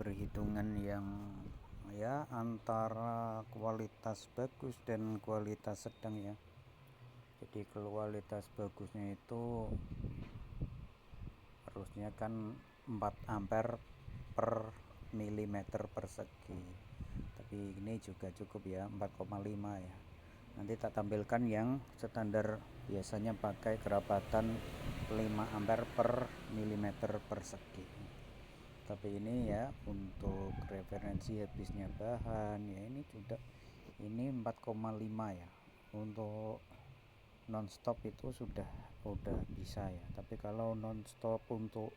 perhitungan yang ya antara kualitas bagus dan kualitas sedang ya. Jadi kualitas bagusnya itu harusnya kan 4 ampere per milimeter persegi, tapi ini juga cukup ya, 4,5 ya. Nanti tak tampilkan yang standar, biasanya pakai kerapatan 5 ampere per milimeter persegi. Tapi ini ya untuk referensi habisnya bahan ya, ini sudah ini 4,5 ya. Untuk nonstop itu sudah bisa ya, tapi kalau nonstop untuk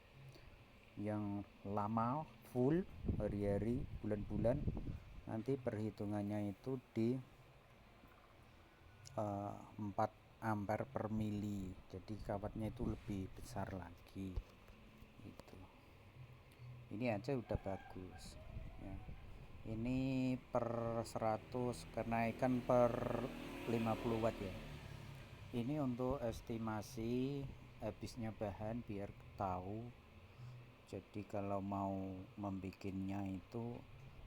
yang lama full hari-hari bulan-bulan, nanti perhitungannya itu di 4 ampere per mili, jadi kawatnya itu lebih besar lagi gitu. Ini aja udah bagus ya. Ini per 100 kenaikan per 50 watt ya. Ini untuk estimasi habisnya bahan biar tahu. Jadi kalau mau membikinnya itu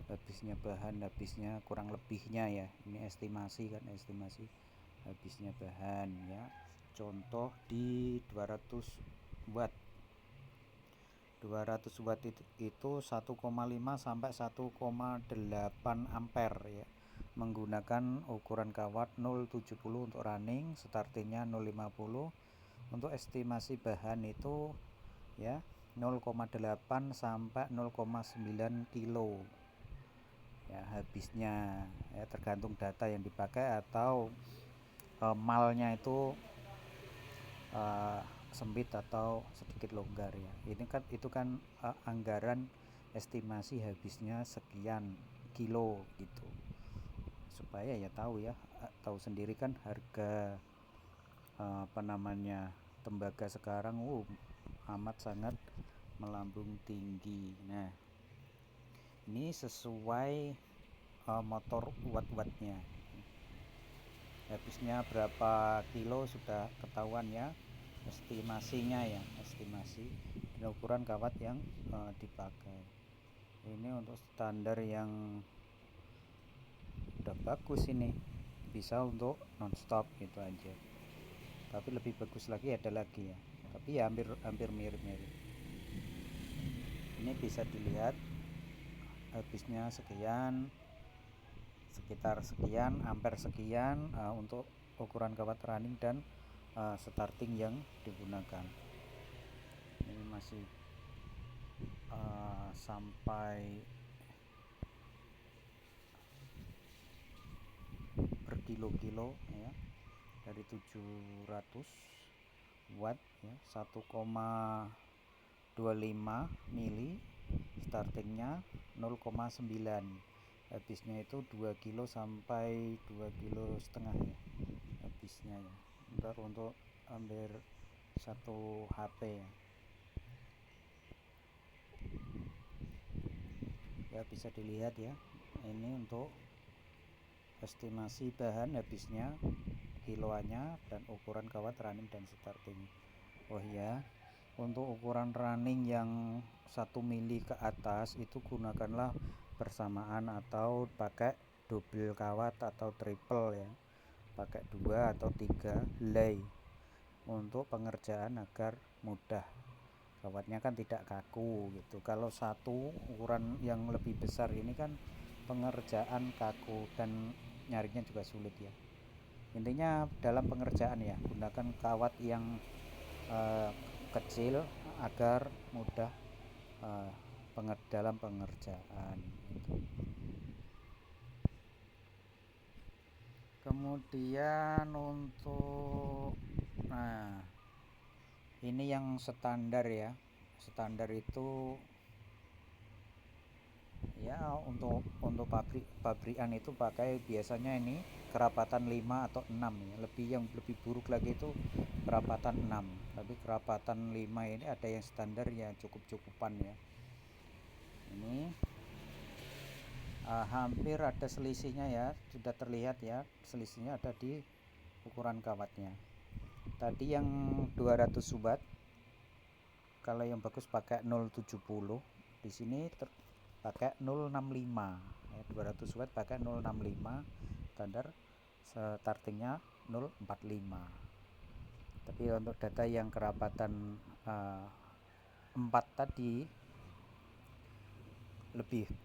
habisnya bahan, habisnya kurang lebihnya ya. Ini estimasi kan, estimasi habisnya bahan ya. Contoh di 200 watt. 200 watt itu 1,5 sampai 1,8 ampere ya. Menggunakan ukuran kawat 0,70 untuk running, startingnya 0,50. Untuk estimasi bahan itu ya 0,8 sampai 0,9 kilo ya habisnya ya, tergantung data yang dipakai atau malnya itu sempit atau sedikit longgar ya. Ini kan itu kan anggaran estimasi habisnya sekian kilo gitu, supaya ya tahu ya, tahu sendiri kan harga tembaga sekarang amat sangat melambung tinggi. Nah ini sesuai motor watt-wattnya, habisnya berapa kilo sudah ketahuan ya, estimasinya ya, estimasi dan ukuran kawat yang dipakai. Ini untuk standar yang udah bagus, ini bisa untuk nonstop gitu aja, tapi lebih bagus lagi ada lagi ya, tapi ya hampir mirip-mirip. Ini bisa dilihat habisnya sekian, sekitar sekian ampere sekian untuk ukuran kawat running dan starting yang digunakan. Ini masih sampai berkilo-kilo ya, dari 700 watt ya, 1,25 mili, startingnya 0,9, habisnya itu 2 kilo sampai 2 kilo setengah ya habisnya ya. Ntar untuk hampir 1 HP ya, bisa dilihat ya. Ini untuk estimasi bahan habisnya, kiloannya, dan ukuran kawat running dan starting. Oh ya, untuk ukuran running yang 1 mili ke atas itu gunakanlah bersamaan atau pakai double kawat atau triple ya, pakai 2 atau 3 lay untuk pengerjaan agar mudah, kawatnya kan tidak kaku gitu. Kalau satu ukuran yang lebih besar ini kan pengerjaan kaku dan nyarinya juga sulit ya. Intinya dalam pengerjaan ya, gunakan kawat yang kecil agar mudah dalam pengerjaan gitu. Kemudian untuk ini yang standar ya, standar itu ya untuk pabrikan itu pakai biasanya ini kerapatan 5 atau 6 ya. Yang lebih buruk lagi itu kerapatan 6, tapi kerapatan 5 ini ada yang standar ya, cukup-cukupan ya. Ini hampir ada selisihnya ya, sudah terlihat ya, selisihnya ada di ukuran kawatnya. Tadi yang 200 watt, kalau yang bagus pakai 0,70, di sini pakai 065 ya, 200 watt pakai 065, standar startingnya 045. Tapi untuk data yang kerapatan 4 tadi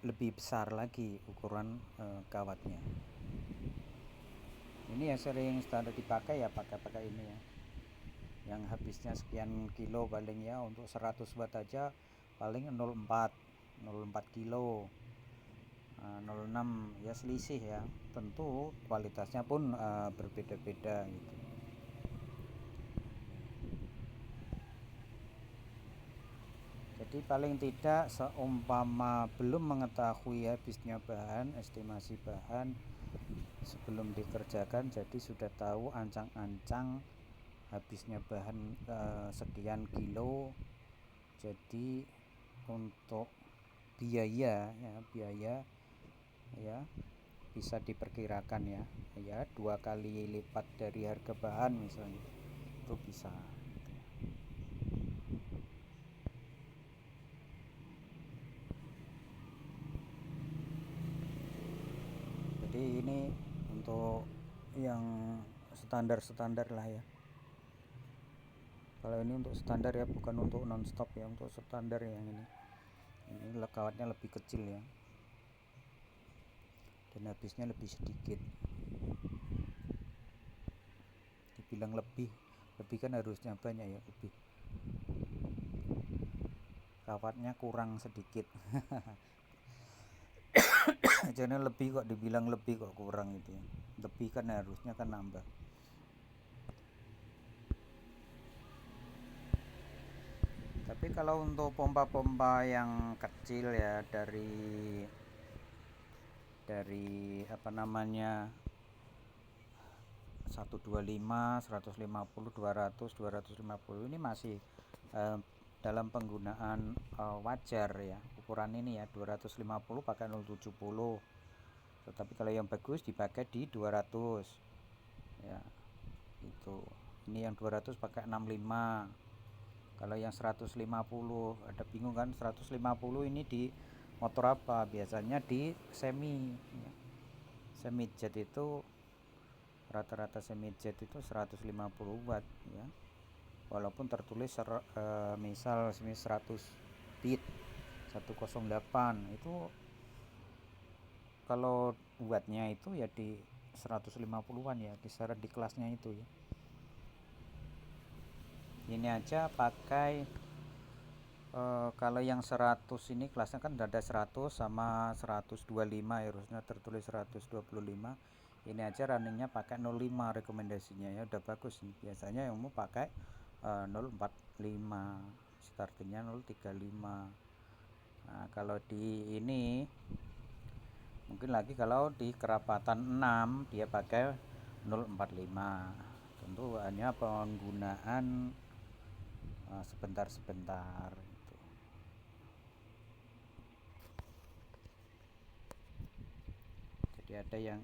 lebih besar lagi ukuran kawatnya. Ini yang sering standar dipakai ya, pakai ini ya, yang habisnya sekian kilo paling ya. Untuk 100 watt aja paling 0,4 kilo, 0,6 ya, selisih ya. Tentu kualitasnya pun berbeda-beda gitu. Jadi paling tidak seumpama belum mengetahui habisnya bahan, estimasi bahan sebelum dikerjakan, jadi sudah tahu ancang-ancang habisnya bahan sekian kilo. Jadi untuk biaya ya bisa diperkirakan ya 2 kali lipat dari harga bahan misalnya, itu bisa. Jadi ini untuk yang standar lah ya. Kalau ini untuk standar ya, bukan untuk non-stop ya, untuk standar yang ini kawatnya lebih kecil ya, dan habisnya lebih sedikit. Dibilang lebih kan harusnya banyak ya, lebih. Kawatnya kurang sedikit. Jangan lebih kok dibilang lebih kok kurang gitu ya. Lebih kan harusnya kan nambah. Tapi kalau untuk pompa-pompa yang kecil ya, dari apa namanya 125, 150, 200, 250 ini masih dalam penggunaan wajar ya, ukuran ini ya, 250 pakai 070. Tetapi kalau yang bagus dipakai di 200 ya, itu. Ini yang 200 pakai 65. Kalau yang 150 ada bingung kan, 150 ini di motor apa? Biasanya di semi ya. Semi jet itu rata-rata semi jet itu 150 watt ya, walaupun tertulis misal 100 bit 108, itu kalau wattnya itu ya di 150-an ya, kisaran di kelasnya itu ya. Ini aja pakai kalau yang 100 ini kelasnya kan ada 100 sama 125 ya, harusnya tertulis 125. Ini aja runningnya pakai 05 rekomendasinya ya, udah bagus nih. Biasanya yang mau pakai 045, startingnya 035. Nah, kalau di ini mungkin lagi kalau di kerapatan 6 dia pakai 045. Tentu hanya penggunaan sebentar-sebentar gitu. Jadi ada yang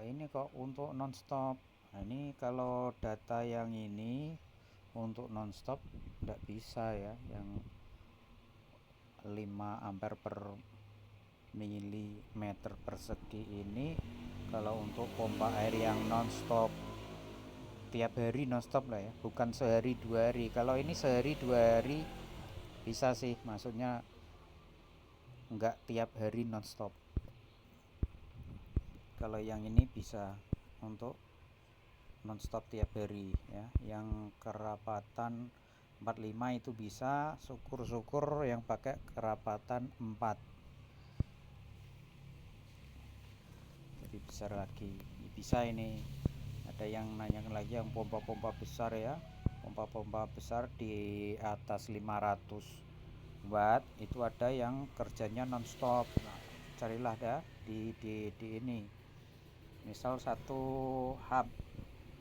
ini kok untuk nonstop. Nah, ini kalau data yang ini untuk nonstop tidak bisa ya, yang 5 ampere per milimeter persegi ini. Kalau untuk pompa air yang nonstop tiap hari nonstop lah ya, bukan sehari 2 hari. Kalau ini sehari 2 hari bisa sih, maksudnya enggak tiap hari nonstop. Kalau yang ini bisa untuk nonstop tiap hari ya. Yang kerapatan 45 itu bisa, syukur-syukur yang pakai kerapatan 4. Jadi besar lagi bisa. Ini ada yang nanyakan lagi yang pompa-pompa besar ya, pompa-pompa besar di atas 500 watt itu ada yang kerjanya nonstop. Nah, carilah dah di ini, misal satu hub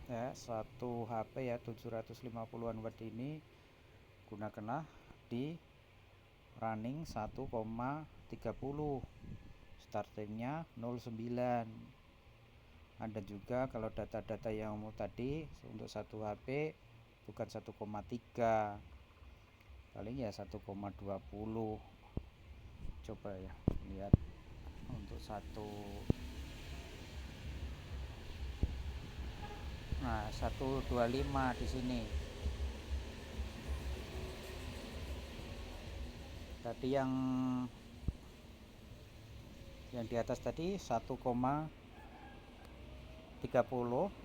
ya, satu HP ya 750-an watt ini gunakanlah di running 1,30, startingnya 09. Ada juga kalau data-data yang mau tadi untuk satu HP bukan 1,3, paling ya 1,20. coba ya lihat untuk satu. Nah 125 di sini. Tadi yang di atas tadi 1,30,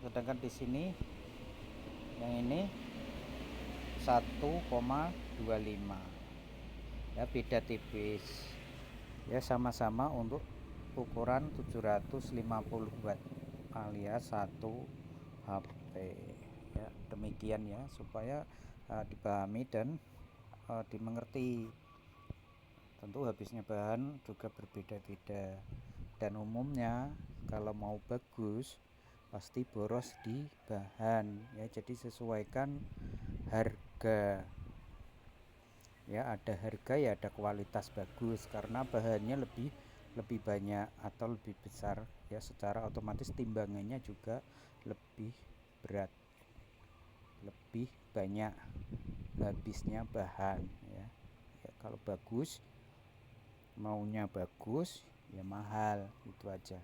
sedangkan di sini yang ini 1,25 ya, beda tipis ya, sama-sama untuk ukuran 750 watt alias 1 HP ya. Demikian ya, supaya dipahami dan dimengerti. Tentu habisnya bahan juga berbeda-beda, dan umumnya kalau mau bagus pasti boros di bahan ya. Jadi sesuaikan harga ya, ada harga ya ada kualitas bagus, karena bahannya lebih banyak atau lebih besar ya, secara otomatis timbangannya juga lebih berat, lebih banyak habisnya bahan ya. Kalau bagus, maunya bagus ya mahal, itu aja.